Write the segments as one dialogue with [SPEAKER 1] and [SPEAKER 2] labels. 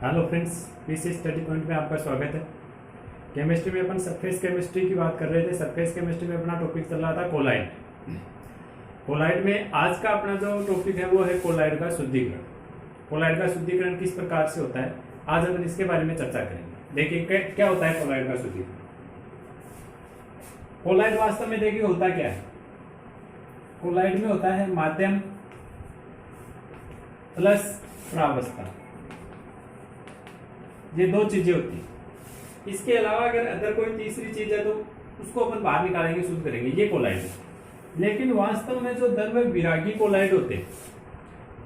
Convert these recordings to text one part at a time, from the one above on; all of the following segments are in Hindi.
[SPEAKER 1] Hello friends, PC study point में आपका स्वागत है। केमिस्ट्री में अपन सरफेस केमिस्ट्री की बात कर रहे थे। सरफेस केमिस्ट्री में अपना टॉपिक चल रहा था कोलाइड। कोलाइड में आज का अपना जो टॉपिक है वो है कोलाइड का शुद्धिकरण। कोलाइड का शुद्धिकरण किस प्रकार से होता है, आज अपन इसके बारे में चर्चा करेंगे। देखिए क्या होता है कोलाइड का शुद्धिकरण। कोलाइड वास्तव में देखिए होता क्या है। कोलाइड में होता है माध्यम प्लस प्रावस्था, ये दो चीजें होती हैं। इसके अलावा अगर कोई तीसरी चीज है तो उसको अपन बाहर निकालेंगे, शुद्ध करेंगे, ये कोलाइड है। लेकिन वास्तव में जो द्रव्य विरागी कोलाइड होते हैं,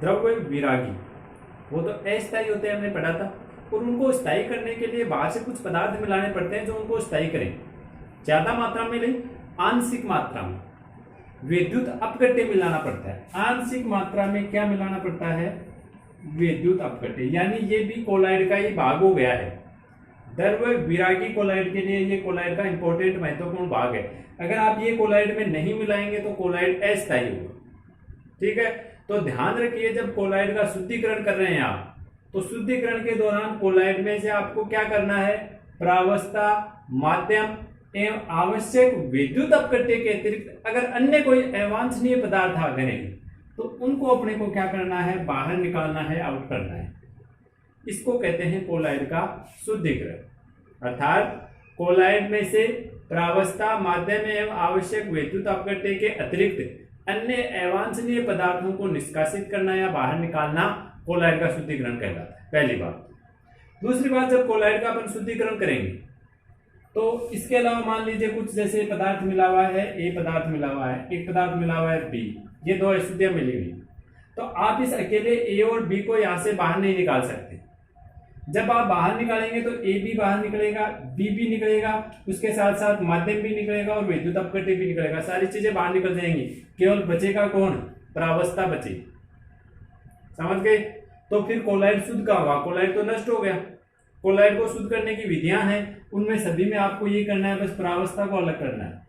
[SPEAKER 1] द्रव्य विरागी, वो तो अस्थायी होते हैं, हमने पढ़ा था। और उनको स्थायी करने के लिए बाहर से कुछ पदार्थ मिलाने पड़ते हैं जो उनको स्थायी करें। ज्यादा मात्रा में नहीं, आंशिक मात्रा में विद्युत अपघट्य मिलाना पड़ता है। आंशिक मात्रा में क्या मिलाना पड़ता है? विद्युत अपघट्य। यानी ये भी कोलाइड का ही भाग हो गया है। द्रव्य विरागी कोलाइड के लिए ये कोलाइड का इंपॉर्टेंट महत्वपूर्ण भाग है। अगर आप ये कोलाइड में नहीं मिलाएंगे तो कोलाइड अस्थायी होगा। ठीक है, तो ध्यान रखिए, जब कोलाइड का शुद्धिकरण कर रहे हैं आप, तो शुद्धिकरण के दौरान कोलाइड में से आपको क्या करना है? प्रावस्था, माध्यम एवं आवश्यक विद्युत अपघट्य के अतिरिक्त अगर अन्य कोई अवांछनीय पदार्थ आ गए तो उनको अपने को क्या करना है? बाहर निकालना है, आउट करना है। इसको कहते हैं कोलाइड का शुद्धिकरण। अर्थात कोलाइड में से प्रावस्था, माध्यम एवं आवश्यक विद्युत अपघट्य के अतिरिक्त अन्य अवांछनीय पदार्थों को निष्कासित करना या बाहर निकालना कोलाइड का शुद्धिकरण कहलाता है। पहली बात। दूसरी बात, जब कोलाइड का अपन शुद्धिकरण करेंगे तो इसके अलावा मान लीजिए कुछ जैसे पदार्थ मिला हुआ है, ए पदार्थ मिला हुआ है, एक पदार्थ मिला हुआ है बी, ये दो अशुद्धियां मिली हुई, तो आप इस अकेले ए और बी को यहां से बाहर नहीं निकाल सकते। जब आप बाहर निकालेंगे तो ए भी बाहर निकलेगा, बी भी निकलेगा, उसके साथ साथ माध्यम भी निकलेगा और विद्युत अपघट्य भी निकलेगा। सारी चीजें बाहर निकल जाएंगी, केवल बचेगा कौन? प्रावस्था बचेगी। समझ गए? तो फिर कोलाइड शुद्ध का हुआ, कोलाइड तो नष्ट हो गया। कोलाइड को शुद्ध करने की विधियां हैं, उनमें सभी में आपको ये करना है, बस प्रावस्था को अलग करना है।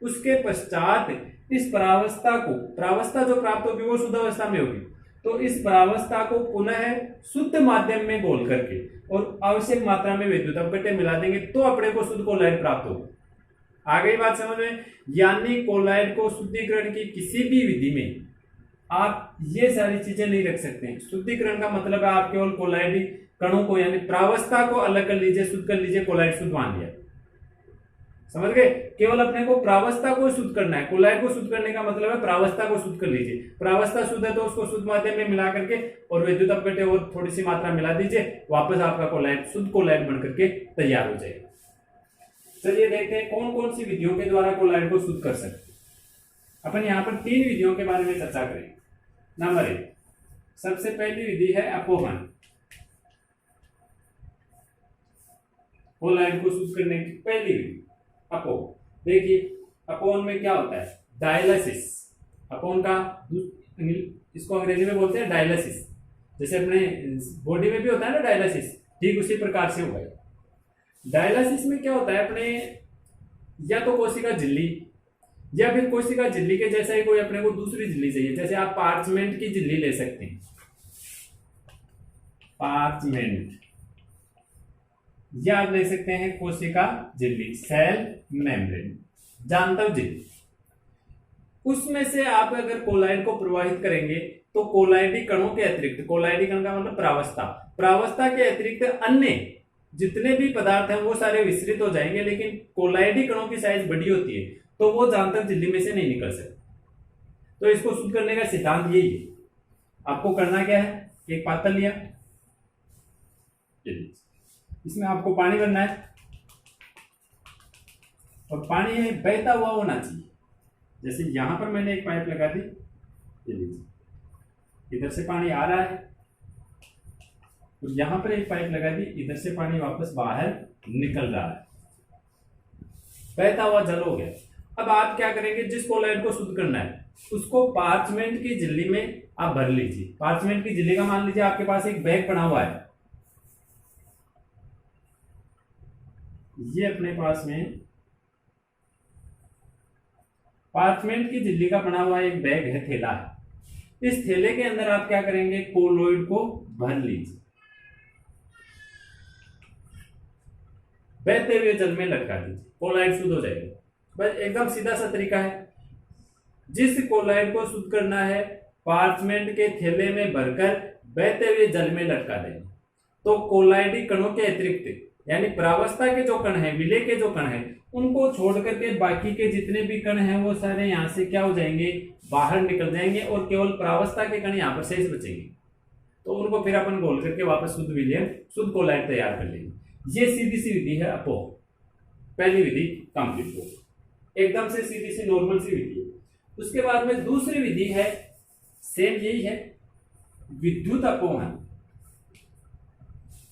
[SPEAKER 1] उसके पश्चात इस प्रावस्था जो प्राप्त होगी वो शुद्ध अवस्था में होगी, तो इस प्रावस्था को पुनः शुद्ध माध्यम में घोल करके और आवश्यक मात्रा में विद्युत अपघट्य मिला देंगे तो अपने को शुद्ध कोलाइड प्राप्त होगा। आ गई बात समझ में? यानी कोलाइड को शुद्धिकरण की किसी भी विधि में आप ये सारी चीजें नहीं रख सकते। शुद्धिकरण का मतलब है आप केवल कोलाइड कणों को यानी प्रावस्था को अलग कर लीजिए, शुद्ध कर लीजिए, कोलाइड शुद्ध मान लिया। समझ गए? केवल अपने को प्रावस्था को शुद्ध करना है। कोलाइड को शुद्ध करने का मतलब है प्रावस्था को शुद्ध कर लीजिए। प्रावस्था शुद्ध है तो उसको शुद्ध माध्यम में मिला करके और विद्युत अपघट्य और थोड़ी सी मात्रा मिला दीजिए, वापस आपका कोलाइड शुद्ध कोलाइड बन करके तैयार हो जाएगा। चलिए देखते हैं कौन कौन सी विधियों के द्वारा कोलाइड को शुद्ध कर सकते हैं। अपन यहाँ पर 3 विधियों के बारे में चर्चा करेंगे। नंबर 1, सबसे पहली विधि है अपोहन। कोलाइड को शुद्ध करने की पहली विधि अपोहन। देखिए अपोहन में क्या होता है? डायलिसिस। अपोहन का इसको अंग्रेजी में बोलते हैं डायलिसिस। जैसे अपने बॉडी में भी होता है ना डायलिसिस, ठीक उसी प्रकार से होगा। डायलिसिस में क्या होता है? अपने या तो कोशिका झिल्ली या फिर कोशिका झिल्ली के जैसा ही कोई अपने को दूसरी झिल्ली चाहिए। जैसे आप पार्चमेंट की झिल्ली ले सकते हैं, पार्चमेंट, या आप ले सकते हैं कोशिका झिल्ली, सेल मेम्ब्रेन, जानतर झिल्ली। उसमें से आप अगर कोलाइड को प्रवाहित करेंगे तो कोलाइडी कणों के अतिरिक्त, कोलाइडी कण का मतलब प्रावस्था के अतिरिक्त अन्य जितने भी पदार्थ हैं वो सारे विस्तृत हो जाएंगे, लेकिन कोलाइडी कणों की साइज बड़ी होती है तो वो जानतर झिल्ली में से नहीं निकल सकते। तो इसको शुद्ध करने का सिद्धांत यही है। आपको करना क्या है? एक पात्र लिया, इसमें आपको पानी भरना है और पानी बहता हुआ होना चाहिए। जैसे यहां पर मैंने एक पाइप लगा दी, ये लीजिए, इधर से पानी आ रहा है और यहां पर एक पाइप लगा दी, इधर से पानी वापस बाहर निकल रहा है, बहता हुआ जल हो गया। अब आप क्या करेंगे? जिस कोलाइड को शुद्ध करना है उसको पार्चमेंट की झिल्ली में आप भर लीजिए। पार्चमेंट की झिल्ली का मान लीजिए आपके पास एक बैग पड़ा हुआ है, ये अपने पास में पार्चमेंट की झिल्ली का बना हुआ एक बैग है, थैला है। इस थैले के अंदर आप क्या करेंगे? कोलोइड को भर लीजिए। बहते हुए जल में लटका दीजिए, कोलाइड शुद्ध हो जाएगा। बस एकदम सीधा सा तरीका है। जिस कोलाइड को शुद्ध करना है पार्चमेंट के थैले में भरकर बहते हुए जल में लटका देंगे, तो कोलाइडी कणों के अतिरिक्त यानी प्रावस्था के जो कण हैं, विलय के जो कण हैं, उनको छोड़ करके बाकी के जितने भी कण हैं वो सारे यहाँ से क्या हो जाएंगे, बाहर निकल जाएंगे और केवल प्रावस्था के कण यहाँ पर शेष बचेंगे। तो उनको फिर अपन घोल करके वापस शुद्ध विलयन, शुद्ध कोलाइड तैयार कर लेंगे। ये सीधी सी विधि है अपोह। पहली विधि कंप्लीट हो, एकदम से सीधी सी नॉर्मल सी विधि है। उसके बाद में दूसरी विधि है, सेम यही है, विद्युत अपोहन।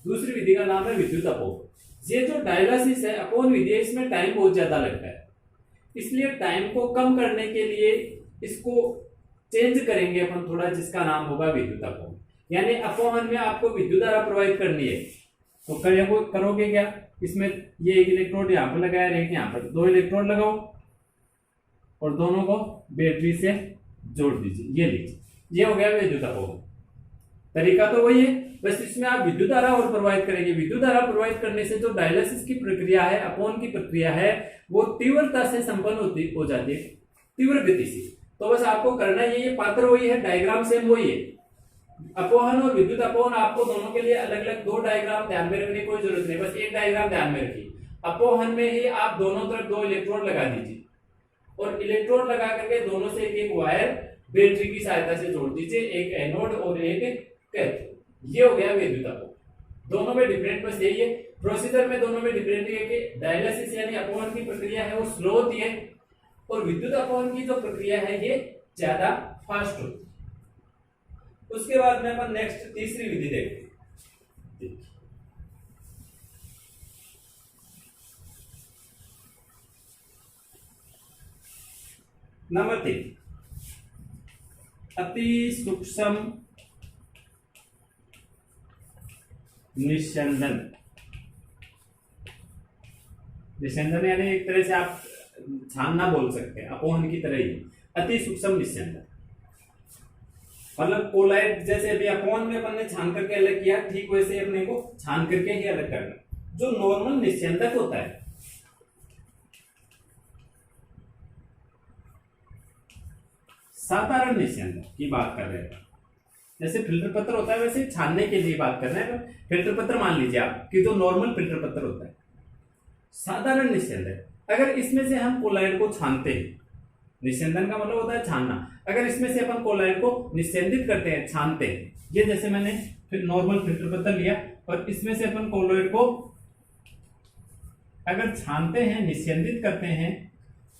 [SPEAKER 1] दूसरी विधि का नाम है विद्युत अपोहन। ये जो डायलिसिस है, अपोहन विधि है, इसमें टाइम बहुत ज्यादा लगता है, इसलिए टाइम को कम करने के लिए इसको चेंज करेंगे अपन थोड़ा, जिसका नाम होगा विद्युत अपोहन। यानी अपोहन में आपको विद्युत धारा प्रवाहित करनी है, तो करोगे क्या, इसमें ये एक इलेक्ट्रोड यहाँ पर लगाया, एक यहाँ पर, दो इलेक्ट्रोड लगाओ और दोनों को बैटरी से जोड़ दीजिए, ये लीजिए, ये हो गया विद्युत अपोहन। तरीका तो वही है, बस इसमें आप विद्युत धारा और प्रवाहित करेंगे। विद्युत धारा प्रवाहित करने से जो डायलिसिस की प्रक्रिया है, अपोहन की प्रक्रिया है, वो तीव्रता से संपन्न हो जाती है, तीव्र गति से। तो बस आपको करना ये पात्र वही है, डायग्राम सेम वही है। अपोहन और विद्युत अपोहन आपको दोनों के लिए अलग अलग दो डायग्राम ध्यान में रखने की कोई जरूरत नहीं, बस एक डायग्राम ध्यान में रखिए। अपोहन में ही आप दोनों तरफ दो इलेक्ट्रोड लगा दीजिए और इलेक्ट्रोड लगा करके दोनों से एक वायर बैटरी की सहायता से जोड़ दीजिए, एक एनोड और एक कैथोड। ये हो गया विद्युत अपोहन। दोनों में डिफरेंट बस यही है, प्रोसीजर में दोनों में डिफरेंट है कि डायलिसिस यानी अपोहन की प्रक्रिया है वो स्लो होती है और विद्युत अपोहन की जो प्रक्रिया है ये ज्यादा फास्ट होती है। उसके बाद में अपन नेक्स्ट तीसरी विधि देखते हैं। नंबर 3, अति सूक्ष्म निस्यंदन। निस्यंदन यानी एक तरह से आप छानना बोल सकते हैं, अपोहन की तरह ही अति सूक्ष्म निस्यंदन। मतलब कोलाइड जैसे अभी अपोहन में अपन ने छान करके अलग किया, ठीक वैसे अपने को छान करके ही अलग करना। जो नॉर्मल निस्यंदक होता है, साधारण निस्यंदक की बात कर रहे हैं, जैसे फिल्टर पत्र होता है वैसे छानने के लिए बात कर रहे हैं। फिल्टर पत्र मान लीजिए आप कि जो नॉर्मल फिल्टर पत्र होता है, साधारण निस्यंदक, अगर इसमें से हम कोलाइड को छानते हैं, निस्यंदन का मतलब होता है छानना, अगर इसमें से अपन कोलाइड को निस्यंदित करते हैं, छानते हैं, ये जैसे मैंने फिर नॉर्मल फिल्टर पत्र लिया और इसमें से अपन कोलाइड को अगर छानते हैं, निस्यंदित करते हैं,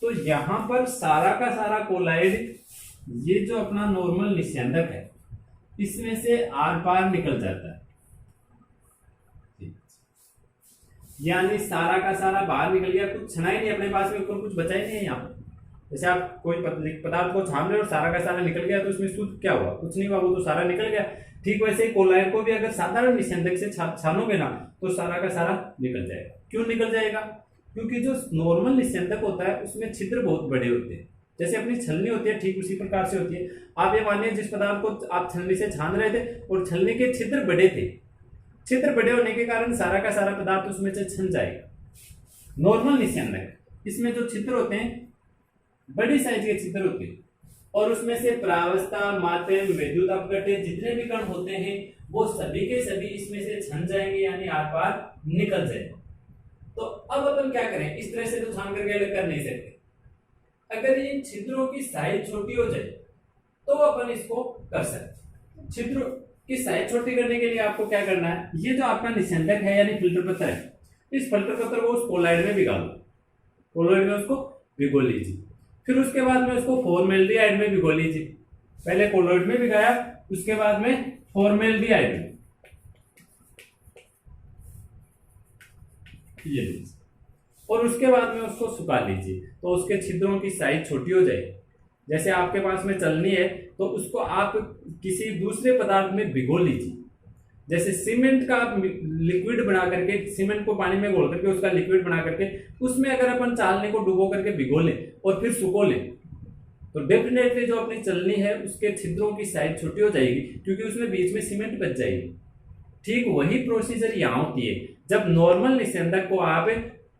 [SPEAKER 1] तो यहां पर सारा का सारा कोलाइड, ये जो अपना नॉर्मल निस्यंदक है, इसमें से आर पार निकल जाता है, यानी सारा का सारा बाहर निकल गया, कुछ छना ही नहीं अपने पास में, ऊपर कुछ बचा ही नहीं है। यहाँ पर जैसे आप कोई पदार्थ को छान रहे हो और सारा का सारा निकल गया, तो उसमें शुद्ध क्या हुआ, कुछ नहीं हुआ, वो तो सारा निकल गया। ठीक वैसे ही कोलाइड को भी अगर साधारण निस्यंदक से छानोगे ना, तो सारा का सारा निकल जाएगा। क्यों निकल जाएगा? क्योंकि जो नॉर्मल निस्यंदक होता है उसमें छिद्र बहुत बड़े होते हैं, जैसे अपनी छलनी होती है ठीक उसी प्रकार से होती है। आप ये मानिए जिस पदार्थ को आप छलनी से छान रहे थे और छलनी के छिद्र बड़े थे, छिद्र बड़े होने के कारण सारा का सारा पदार्थ उसमें से छन जाएगा। नॉर्मल निस्यंदक इसमें जो छिद्र होते हैं बड़ी साइज के छिद्र होते हैं और उसमें से प्रावस्था, माध्यम, विद्युत अपघट्य जितने भी कण होते हैं वो सभी के सभी इसमें से छन जाएंगे, यानी आर पार निकल जाएंगे। तो अब अपन क्या करें, इस तरह से तो छान करके अलग कर नहीं सकते। अगर ये छिद्रों की साइज छोटी हो जाए तो अपन इसको कर सकते। छिद्रों की साइज छोटी करने के लिए आपको क्या करना है, ये जो आपका निस्यंदक है यानी फिल्टर पत्र है, इस फिल्टर पत्र को उस कोलाइड में भिगा लो, कोलाइड में उसको भिगो लीजिए। फिर उसके बाद में उसको फॉर्मेल्डिहाइड में भिगो लीजिए। पहले कोलाइड में भिगाया, उसके बाद में फॉर्मेल्डिहाइड में, ये लीजिए, और उसके बाद में उसको सुखा लीजिए तो उसके छिद्रों की साइज छोटी हो जाएगी। जैसे आपके पास में चलनी है तो उसको आप किसी दूसरे पदार्थ में भिगो लीजिए। जैसे सीमेंट का आप लिक्विड बना करके, सीमेंट को पानी में घोल करके उसका लिक्विड बना करके उसमें अगर अपन चालनी को डुबो करके भिगो लें और फिर सुखो लें, तो डेफिनेटली जो अपनी चलनी है उसके छिद्रों की साइज छोटी हो जाएगी, क्योंकि उसमें बीच में सीमेंट बच जाएगी। ठीक वही प्रोसीजर यहाँ होती है। जब नॉर्मल निस्यंदक को आप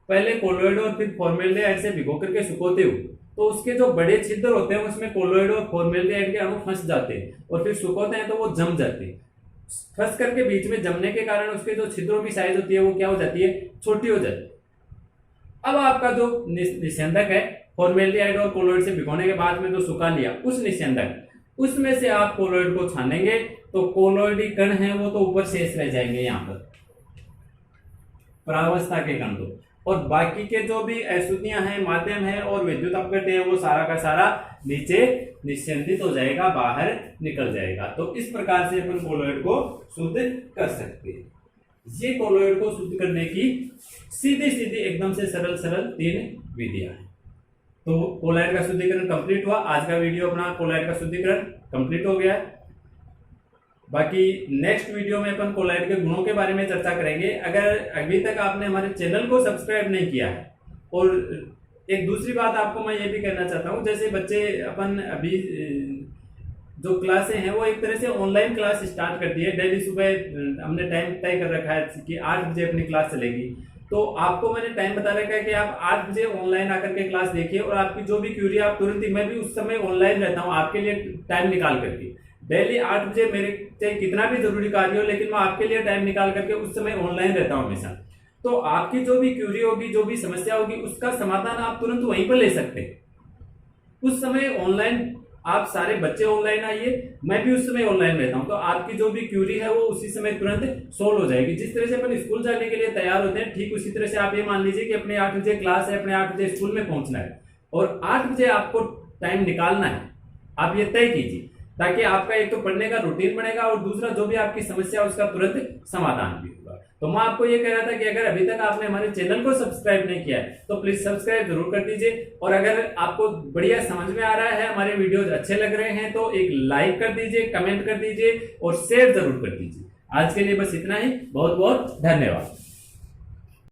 [SPEAKER 1] पहले कोलोइड और फिर फॉर्मेल्डिहाइड से भिगो करके सुखोते हो तो उसके जो बड़े छिद्र होते हैं उसमें कोलोइड और फॉर्मेल्डिहाइड के अणु फंस जाते हैं और फिर सुखोते हैं तो वो जम जाते हैं। फंस करके बीच में जमने के कारण उसके जो छिद्रों की साइज होती है वो क्या हो जाती है, छोटी हो जाती है। अब आपका जो निस्यंदक है फॉर्मेल्डिहाइड और कोलोइड से भिगोने के बाद में जो सुखा लिया उस निस्यंदक उसमें से आप कोलोइड को छानेंगे तो कोलोइडी कण है वो तो ऊपर शेष रह जाएंगे यहाँ पर प्रावस्था के कण तो, और बाकी के जो भी अशुद्धियां हैं माध्यम है और विद्युत अपघट है वो सारा का सारा नीचे निस्यंदित हो जाएगा, बाहर निकल जाएगा। तो इस प्रकार से अपन कोलोइड को शुद्ध कर सकते हैं। ये कोलोइड को शुद्ध करने की सीधी सीधी एकदम से सरल सरल 3 विधियां हैं। तो कोलोइड का शुद्धिकरण कंप्लीट हुआ। आज का वीडियो अपना कोलोइड का शुद्धिकरण कंप्लीट हो गया है। बाकी नेक्स्ट वीडियो में अपन कोलोइड के गुणों के बारे में चर्चा करेंगे। अगर अभी तक आपने हमारे चैनल को सब्सक्राइब नहीं किया है, और एक दूसरी बात आपको मैं ये भी कहना चाहता हूँ, जैसे बच्चे अपन अभी जो क्लासें हैं वो एक तरह से ऑनलाइन क्लास स्टार्ट कर दी है। डेली सुबह हमने टाइम तय कर रखा है कि 8 बजे अपनी क्लास चलेगी। तो आपको मैंने टाइम बता रखा है कि आप 8 बजे ऑनलाइन आकर के क्लास देखिए और आपकी जो भी क्यूरी आप तुरंत ही, मैं भी उस समय ऑनलाइन रहता हूँ आपके लिए टाइम निकाल करके। डेली 8 बजे मेरे चाहे कितना भी जरूरी कार्य हो लेकिन मैं आपके लिए टाइम निकाल करके उस समय ऑनलाइन रहता हूँ हमेशा। तो आपकी जो भी क्यूरी होगी, जो भी समस्या होगी, उसका समाधान आप तुरंत वहीं पर ले सकते हैं। उस समय ऑनलाइन आप सारे बच्चे ऑनलाइन आइए, मैं भी उस समय ऑनलाइन रहता हूं, तो आपकी जो भी क्यूरी है वो उसी समय तुरंत सोल्व हो जाएगी। जिस तरह से अपन स्कूल जाने के लिए तैयार होते हैं, ठीक उसी तरह से आप ये मान लीजिए कि अपने 8 बजे क्लास है, अपने 8 बजे स्कूल में पहुंचना है और 8 बजे आपको टाइम निकालना है। आप ये तय कीजिए ताकि आपका एक तो पढ़ने का रूटीन बनेगा और दूसरा जो भी आपकी समस्या उसका तुरंत समाधान भी होगा। तो मैं आपको ये कह रहा था कि अगर अभी तक आपने हमारे चैनल को सब्सक्राइब नहीं किया है तो प्लीज सब्सक्राइब जरूर कर दीजिए, और अगर आपको बढ़िया समझ में आ रहा है, हमारे वीडियोज अच्छे लग रहे हैं तो एक लाइक कर दीजिए, कमेंट कर दीजिए और शेयर जरूर कर दीजिए। आज के लिए बस इतना ही। बहुत बहुत धन्यवाद।